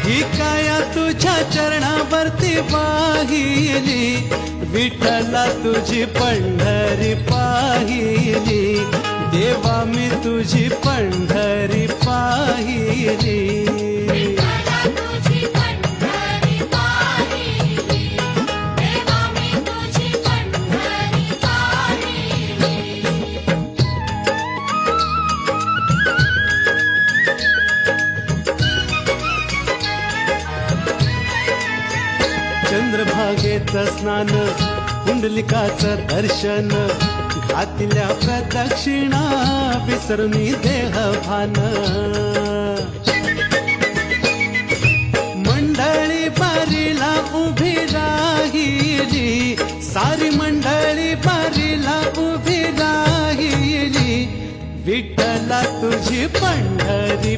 ही काया तुझ्या चरणावरती वाहिली, विठ्ठला तुझी पंढरी पाहिली, देवा मी तुझी पंढरी पाहिली. चंद्रभागेचं स्नान, पुंडलिकाचं दर्शन, घातल्या प्रदक्षिणा विसरुनी देहभान. मंडळी बारीला उभी राहिली, सारी मंडळी बारीला उभी राहिली, विठ्ठला तुझी पंढरी